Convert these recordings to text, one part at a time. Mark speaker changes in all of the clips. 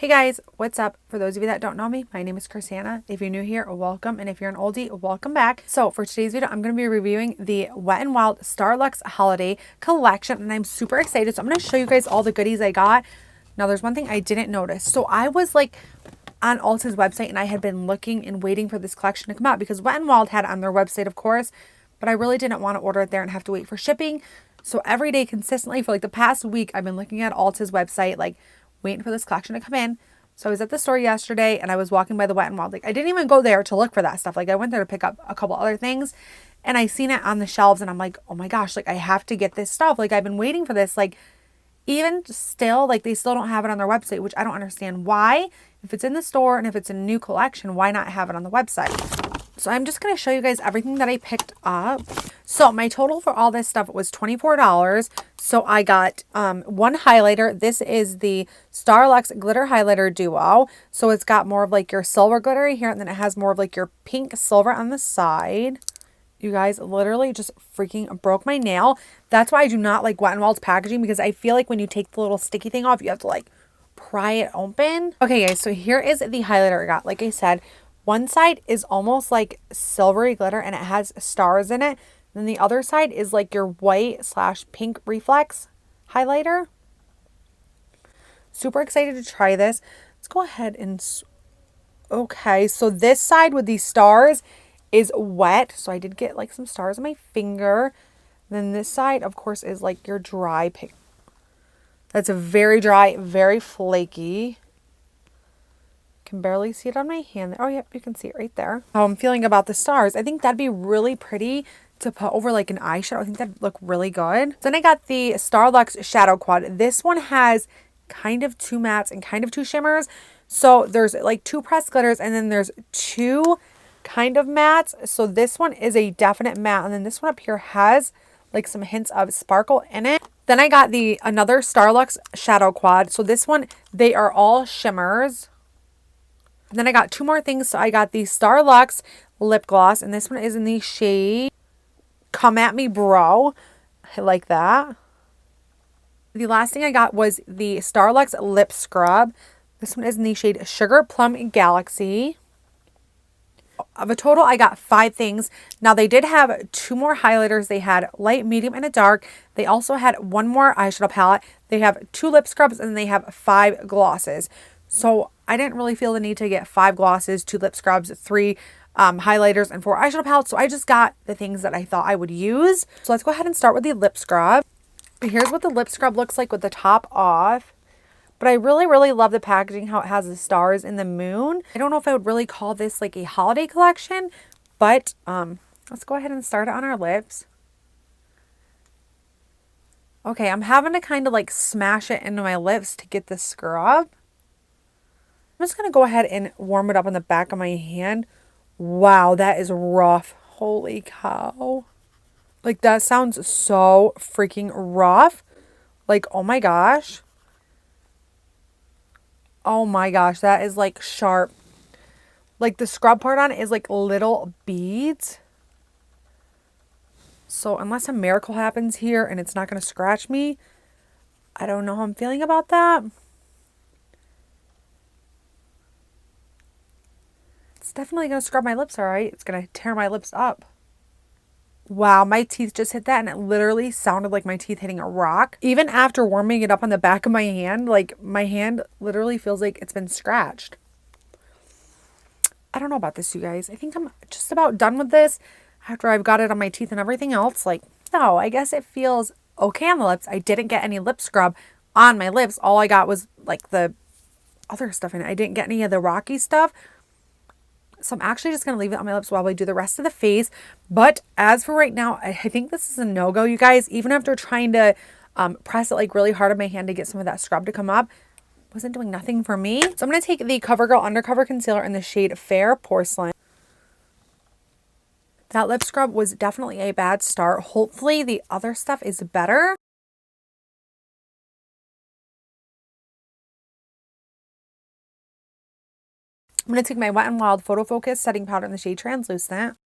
Speaker 1: Hey guys, what's up? For those of you that don't know me, my name is Crissanna. If you're new here, welcome. And if you're an oldie, welcome back. So for today's video, I'm going to be reviewing the Wet n Wild Starluxe Holiday Collection. And I'm super excited. So I'm going to show you guys all the goodies I got. Now there's one thing I didn't notice. So I was like on Ulta's website and I had been looking and waiting for this collection to come out because Wet n Wild had it on their website, of course. But I really didn't want to order it there and have to wait for shipping. So every day consistently for like the past week, I've been looking at Ulta's website, like waiting for this collection to come in. So I was at the store yesterday and I was walking by the Wet n Wild. Like I didn't even go there to look for that stuff. Like I went there to pick up a couple other things and I seen it on the shelves and I'm like, oh my gosh, like I have to get this stuff. Like I've been waiting for this. Like even still, like they still don't have it on their website, which I don't understand why. If it's in the store and if it's a new collection, why not have it on the website? So I'm just going to show you guys everything that I picked up. So my total for all this stuff was $24. So I got one highlighter. This is the Starluxe Glitter Highlighter Duo. So it's got more of like your silver glitter here, and then it has more of like your pink silver on the side. You guys, literally just freaking broke my nail. That's why I do not like Wet n Wild's packaging, because I feel like when you take the little sticky thing off, you have to like pry it open. Okay guys, so here is the highlighter I got. Like I said, one side is almost like silvery glitter and it has stars in it. Then the other side is like your white / pink reflex highlighter. Super excited to try this. Let's go ahead and... Okay, so this side with these stars is wet. So I did get like some stars on my finger. Then this side, of course, is like your dry pink. That's a very dry, very flaky. Can barely see it on my hand. Oh, yep, you can see it right there. How I'm feeling about the stars. I think that'd be really pretty to put over like an eyeshadow. I think that'd look really good. Then I got the Starluxe Shadow Quad. This one has kind of two mattes and kind of two shimmers. So there's like two pressed glitters and then there's two kind of mattes. So this one is a definite matte. And then this one up here has like some hints of sparkle in it. Then I got another Starluxe Shadow Quad. So this one, they are all shimmers. And then I got two more things. So I got the Starluxe Lip Gloss. And this one is in the shade Comet Me Bro. I like that. The last thing I got was the Starluxe Lip Scrub. This one is in the shade Sugar Plum Galaxy. Of a total, I got 5 things. Now, they did have 2 more highlighters. They had light, medium, and a dark. They also had 1 more eyeshadow palette. They have 2 lip scrubs, and they have 5 glosses. So I didn't really feel the need to get 5 glosses, 2 lip scrubs, 3 highlighters, and 4 eyeshadow palettes. So I just got the things that I thought I would use. So let's go ahead and start with the lip scrub. Here's what the lip scrub looks like with the top off. But I really, really love the packaging, how it has the stars and the moon. I don't know if I would really call this like a holiday collection, but let's go ahead and start it on our lips. Okay, I'm having to kind of like smash it into my lips to get the scrub. I'm just going to go ahead and warm it up on the back of my hand. Wow, that is rough. Holy cow. Like that sounds so freaking rough. Like, oh my gosh. Oh my gosh, that is like sharp. Like the scrub part on it is like little beads. So unless a miracle happens here and it's not going to scratch me, I don't know how I'm feeling about that. It's definitely going to scrub my lips, all right? It's going to tear my lips up. Wow, my teeth just hit that and it literally sounded like my teeth hitting a rock. Even after warming it up on the back of my hand, like my hand literally feels like it's been scratched. I don't know about this, you guys. I think I'm just about done with this after I've got it on my teeth and everything else. Like, no, I guess it feels okay on the lips. I didn't get any lip scrub on my lips. All I got was like the other stuff in it. I didn't get any of the rocky stuff. So I'm actually just going to leave it on my lips while we do the rest of the face. But as for right now, I think this is a no-go, you guys. Even after trying to press it like really hard on my hand to get some of that scrub to come up, wasn't doing nothing for me. So I'm going to take the CoverGirl Undercover Concealer in the shade Fair Porcelain. That lip scrub was definitely a bad start. Hopefully the other stuff is better. I'm going to take my Wet n Wild Photo Focus setting powder in the shade Translucent.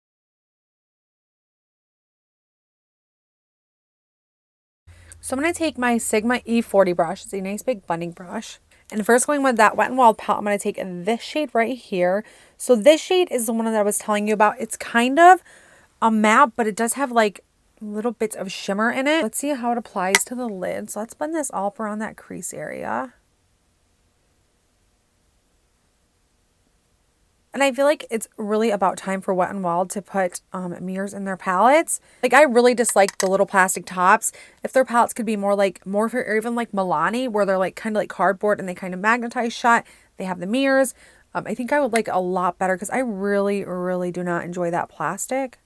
Speaker 1: So I'm going to take my Sigma E40 brush. It's a nice big blending brush. And first, going with that Wet n Wild palette, I'm going to take this shade right here. So this shade is the one that I was telling you about. It's kind of a matte, but it does have like little bits of shimmer in it. Let's see how it applies to the lid. So let's blend this all up around that crease area. And I feel like it's really about time for Wet n Wild to put mirrors in their palettes. Like, I really dislike the little plastic tops. If their palettes could be more like Morphe or even like Milani, where they're like kind of like cardboard and they kind of magnetize shut. They have the mirrors. I think I would like a lot better because I really, really do not enjoy that plastic.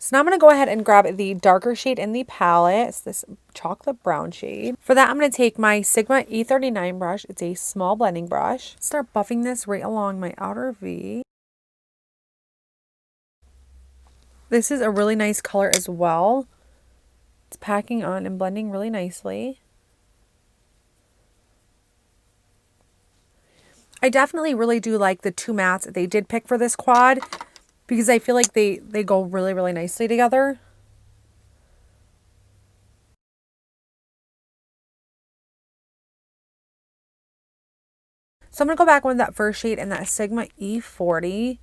Speaker 1: So now I'm going to go ahead and grab the darker shade in the palette. It's this chocolate brown shade. For that, I'm going to take my Sigma E39 brush. It's a small blending brush. Start buffing this right along my outer V. This is a really nice color as well. It's packing on and blending really nicely. I definitely really do like the two mattes that they did pick for this quad because I feel like they go really, really nicely together. So I'm going to go back with that first shade and that Sigma E40.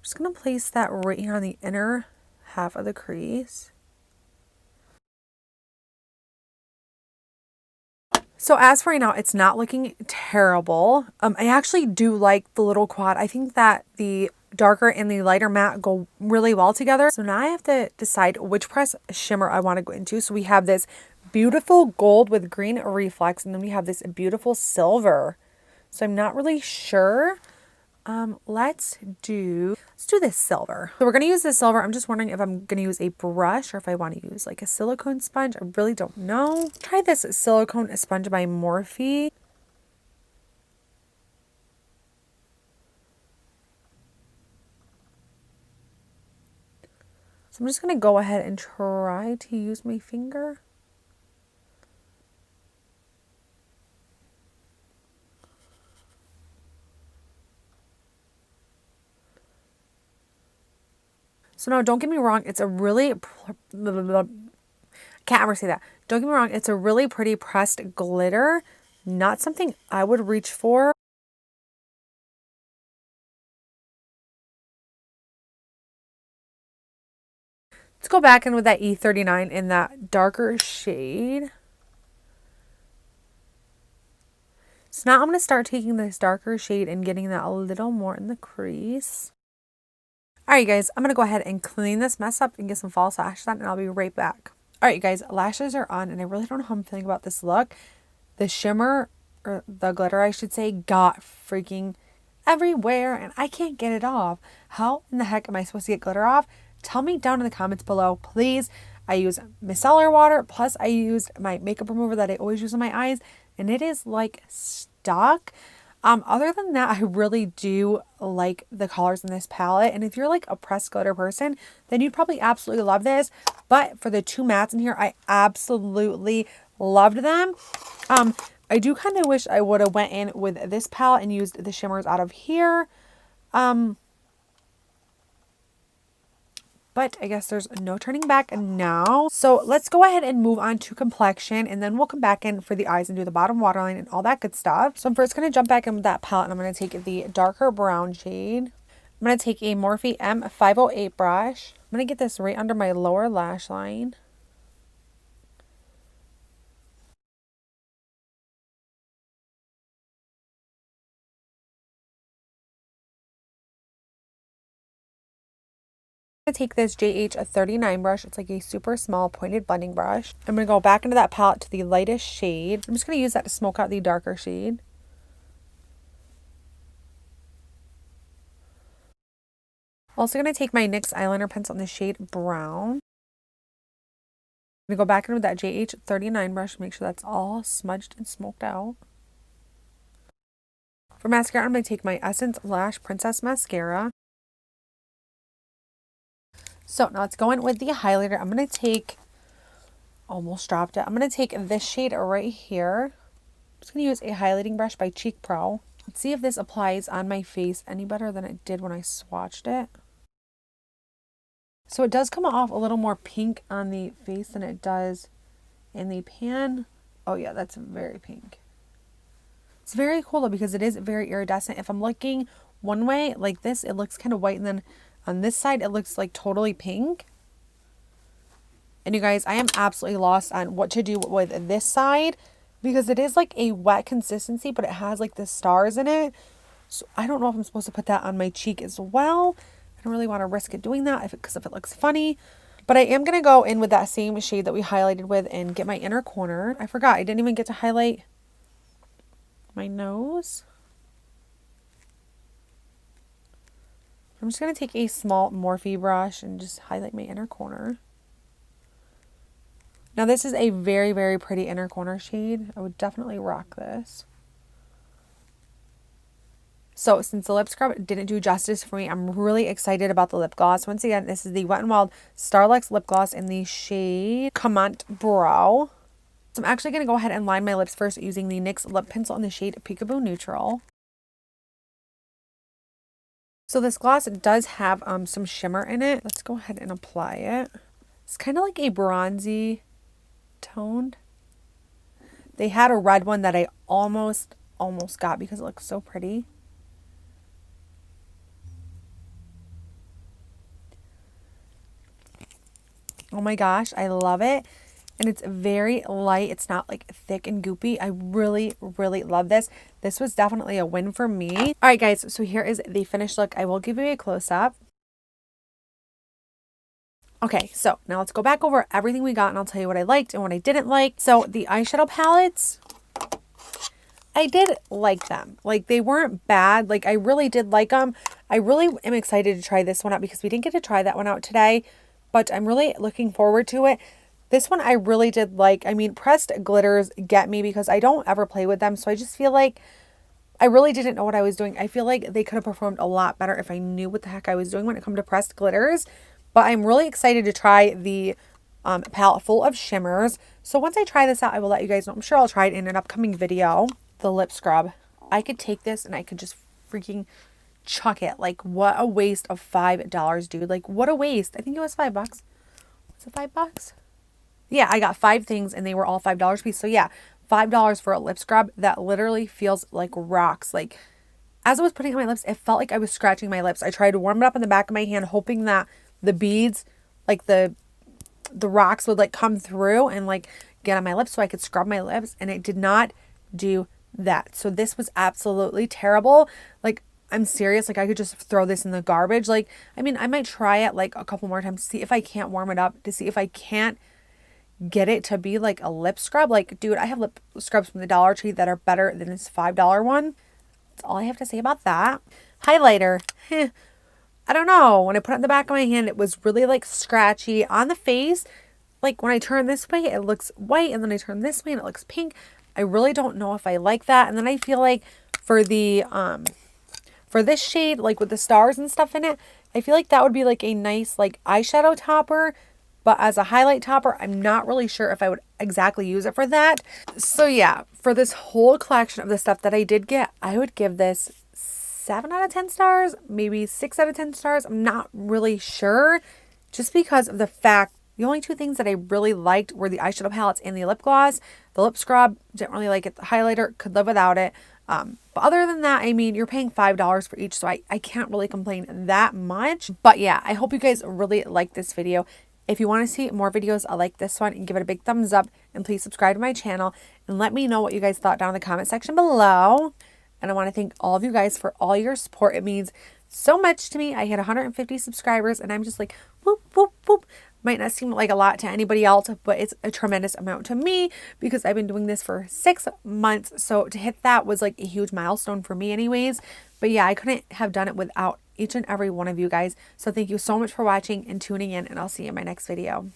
Speaker 1: Just going to place that right here on the inner half of the crease. So as for right now, it's not looking terrible. I actually do like the little quad. I think that the darker and the lighter matte go really well together. So now I have to decide which press shimmer I want to go into. So we have this beautiful gold with green reflex, and then we have this beautiful silver. So I'm not really sure. Let's do this silver. So we're going to use this silver. I'm just wondering if I'm going to use a brush or if I want to use like a silicone sponge. I really don't know. Try this silicone sponge by Morphe. So I'm just going to go ahead and try to use my finger. So now, don't get me wrong, it's a really, can't ever say that. Don't get me wrong, it's a really pretty pressed glitter. Not something I would reach for. Let's go back in with that E39 in that darker shade. So now I'm going to start taking this darker shade and getting that a little more in the crease. Alright guys, I'm going to go ahead and clean this mess up and get some false lashes on, and I'll be right back. Alright guys, lashes are on, and I really don't know how I'm feeling about this look. The shimmer, or the glitter I should say, got freaking everywhere and I can't get it off. How in the heck am I supposed to get glitter off? Tell me down in the comments below, please. I use micellar water, plus I used my makeup remover that I always use on my eyes, and it is like stuck. Other than that, I really do like the colors in this palette. And if you're like a pressed glitter person, then you'd probably absolutely love this. But for the two mattes in here, I absolutely loved them. I do kind of wish I would have went in with this palette and used the shimmers out of here. But I guess there's no turning back now. So let's go ahead and move on to complexion, and then we'll come back in for the eyes and do the bottom waterline and all that good stuff. So I'm first going to jump back in with that palette, and I'm going to take the darker brown shade. I'm going to take a Morphe M508 brush. I'm going to get this right under my lower lash line. I'm going to take this JH39 brush. It's like a super small pointed blending brush. I'm going to go back into that palette to the lightest shade. I'm just going to use that to smoke out the darker shade. Also going to take my NYX eyeliner pencil in the shade brown. I'm going to go back in with that JH39 brush to make sure that's all smudged and smoked out. For mascara, I'm going to take my Essence Lash Princess Mascara. So now let's go in with the highlighter. I'm going to take, almost dropped it. I'm going to take this shade right here. I'm just going to use a highlighting brush by Cheek Pro. Let's see if this applies on my face any better than it did when I swatched it. So it does come off a little more pink on the face than it does in the pan. Oh yeah, that's very pink. It's very cool though because it is very iridescent. If I'm looking one way like this, it looks kind of white, and then on this side it looks like totally pink. And you guys, I am absolutely lost on what to do with this side because it is like a wet consistency, but it has like the stars in it. So I don't know if I'm supposed to put that on my cheek as well. I don't really want to risk it doing that because if it looks funny. But I am going to go in with that same shade that we highlighted with and get my inner corner. I forgot, I didn't even get to highlight my nose. I'm just going to take a small Morphe brush and just highlight my inner corner. Now this is a very, very pretty inner corner shade. I would definitely rock this. So since the lip scrub didn't do justice for me, I'm really excited about the lip gloss. Once again, this is the Wet n Wild Starluxe lip gloss in the shade Comet Me Bro. So I'm actually going to go ahead and line my lips first using the NYX lip pencil in the shade Peekaboo Neutral. So this gloss does have some shimmer in it. Let's go ahead and apply it. It's kind of like a bronzy toned. They had a red one that I almost got because it looks so pretty. Oh my gosh, I love it. And it's very light. It's not like thick and goopy. I really, really love this. This was definitely a win for me. All right, guys, so here is the finished look. I will give you a close-up. Okay, so now let's go back over everything we got and I'll tell you what I liked and what I didn't like. So the eyeshadow palettes, I did like them. Like, they weren't bad. Like, I really did like them. I really am excited to try this one out because we didn't get to try that one out today, but I'm really looking forward to it. This one I really did like. I mean, pressed glitters get me because I don't ever play with them, so I just feel like I really didn't know what I was doing. I feel like they could have performed a lot better if I knew what the heck I was doing when it comes to pressed glitters. But I'm really excited to try the palette full of shimmers. So once I try this out, I will let you guys know. I'm sure I'll try it in an upcoming video. The lip scrub. I could take this and I could just freaking chuck it. Like, what a waste of $5, dude. Like, what a waste. I think it was $5. Was it $5? Yeah, I got 5 things and they were all $5 piece. So yeah, $5 for a lip scrub that literally feels like rocks. Like, as I was putting it on my lips, it felt like I was scratching my lips. I tried to warm it up in the back of my hand, hoping that the beads, like the rocks would like come through and like get on my lips so I could scrub my lips, and it did not do that. So this was absolutely terrible. Like, I'm serious. Like, I could just throw this in the garbage. Like, I mean, I might try it like a couple more times to see if I can't warm it up, to see if I can't get it to be like a lip scrub. Like, dude, I have lip scrubs from the Dollar Tree that are better than this $5 one. That's all I have to say about that. Highlighter. I don't know. When I put it in the back of my hand, it was really like scratchy on the face. Like, when I turn this way, it looks white, and then I turn this way and it looks pink. I really don't know if I like that. And then I feel like for the for this shade, like with the stars and stuff in it, I feel like that would be like a nice like eyeshadow topper. But as a highlight topper, I'm not really sure if I would exactly use it for that. So yeah, for this whole collection of the stuff that I did get, I would give this 7 out of 10 stars, maybe 6 out of 10 stars. I'm not really sure, just because of the fact the only 2 things that I really liked were the eyeshadow palettes and the lip gloss. The lip scrub, didn't really like it. The highlighter, could live without it. But other than that, I mean, you're paying $5 for each, so I can't really complain that much. But yeah, I hope you guys really liked this video. If you want to see more videos like this one, and give it a big thumbs up, and please subscribe to my channel and let me know what you guys thought down in the comment section below. And I want to thank all of you guys for all your support. It means so much to me. I hit 150 subscribers and I'm just like, whoop, whoop, whoop. Might not seem like a lot to anybody else, but it's a tremendous amount to me because I've been doing this for 6 months. So to hit that was like a huge milestone for me anyways. But yeah, I couldn't have done it without each and every one of you guys. So thank you so much for watching and tuning in, and I'll see you in my next video.